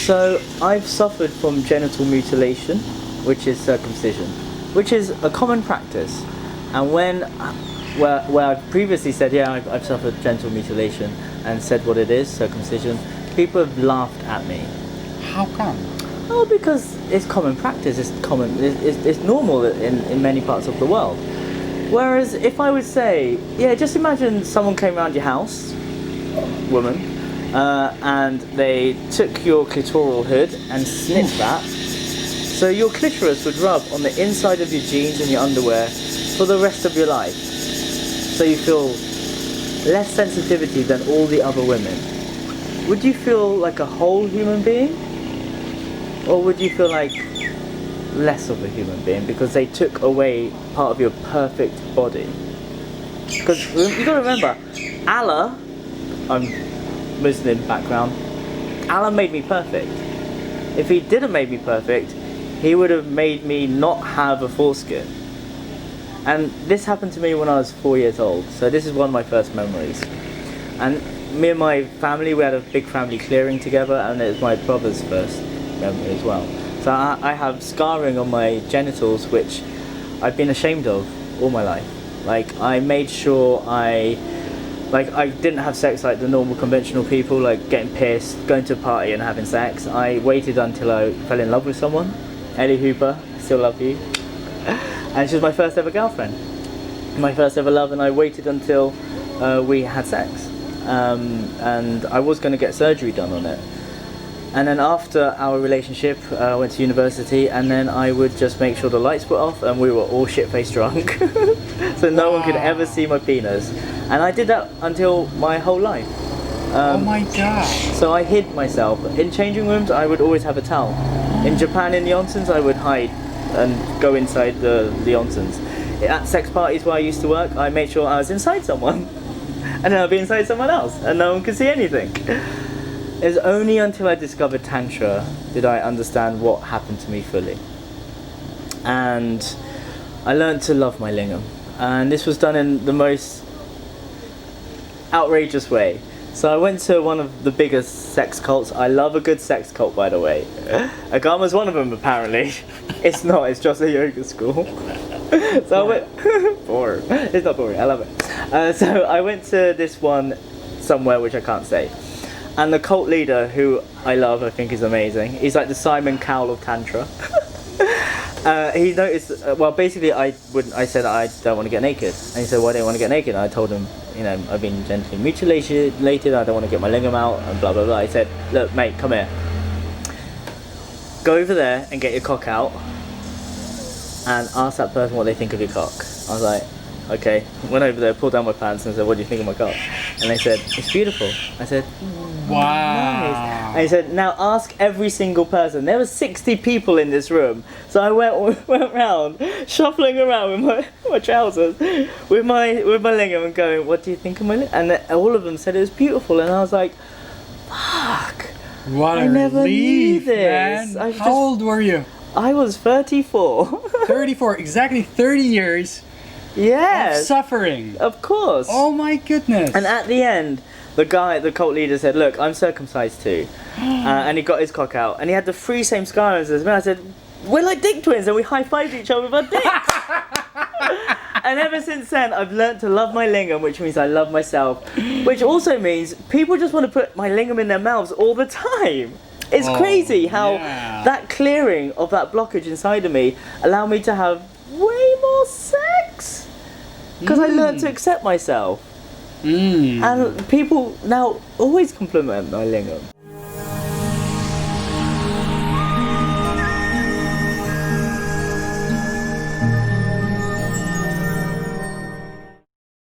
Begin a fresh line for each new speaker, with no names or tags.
So I've suffered from genital mutilation, which is circumcision, which is a common practice. And where I've previously said, yeah, I've suffered genital mutilation and said what it is, circumcision, people have laughed at me.
How come?
Oh, because it's common practice. It's normal in many parts of the world. Whereas if I would say, yeah, just imagine someone came around your house, woman, and they took your clitoral hood and snipped that, so your clitoris would rub on the inside of your jeans and your underwear for the rest of your life. So you feel less sensitivity than all the other women. Would you feel like a whole human being? Or would you feel like less of a human being because they took away part of your perfect body? Because you got to remember, Allah, I'm Muslim background, Allah made me perfect. If he didn't make me perfect, he would have made me not have a foreskin. And this happened to me when I was 4 years old, so this is one of my first memories. And me and my family, we had a big family clearing together, and it was my brother's first memory as well. So I have scarring on my genitals, which I've been ashamed of all my life. Like, I made sure I didn't have sex like the normal conventional people, like getting pissed, going to a party and having sex. I waited until I fell in love with someone, Ellie Hooper, still love you. And she was my first ever girlfriend, my first ever love, and I waited until we had sex. And I was going to get surgery done on it. And then after our relationship, I went to university, and then I would just make sure the lights were off and we were all shit-faced drunk. So no one could ever see my penis. And I did that until my whole life.
Oh my god.
So I hid myself. In changing rooms, I would always have a towel. In Japan, in the onsens, I would hide and go inside the onsens. At sex parties where I used to work, I made sure I was inside someone. And then I'd be inside someone else, and no one could see anything. It was only until I discovered Tantra did I understand what happened to me fully. And I learned to love my lingam. And this was done in the most outrageous way. So I went to one of the biggest sex cults. I love a good sex cult, by the way. Agama's one of them, apparently. It's not, it's just a yoga school. So I went... boring. It's not boring, I love it. So I went to this one somewhere which I can't say. And the cult leader, who I love, I think is amazing. He's like the Simon Cowell of Tantra. He noticed, well, basically I said I don't want to get naked. And he said, why don't you want to get naked? And I told him, you know, I've been gently mutilated, I don't want to get my lingam out, and blah, blah, blah. He said, look, mate, come here. Go over there and get your cock out and ask that person what they think of your cock. I was like, okay. Went over there, pulled down my pants and said, what do you think of my cock? And they said, it's beautiful. I said,
wow.
Nice. And he said, now ask every single person. There were 60 people in this room. So I went around, shuffling around with my trousers, with my lingam and going, what do you think of my lingam? And all of them said it was beautiful. And I was like, fuck.
What
I never knew this.
Man. How old were you?
I was 34.
34, exactly 30 years.
Yes.
Of suffering.
Of course.
Oh my goodness.
And at the end, the cult leader said, look, I'm circumcised too. And he got his cock out. And he had the 3 same scars as me. I said, we're like dick twins. And we high-fived each other with our dicks. And ever since then, I've learnt to love my lingam, which means I love myself. Which also means people just want to put my lingam in their mouths all the time. It's crazy how that clearing of that blockage inside of me allowed me to have way more sex. Because I learned to accept myself. And people now always compliment my lingam.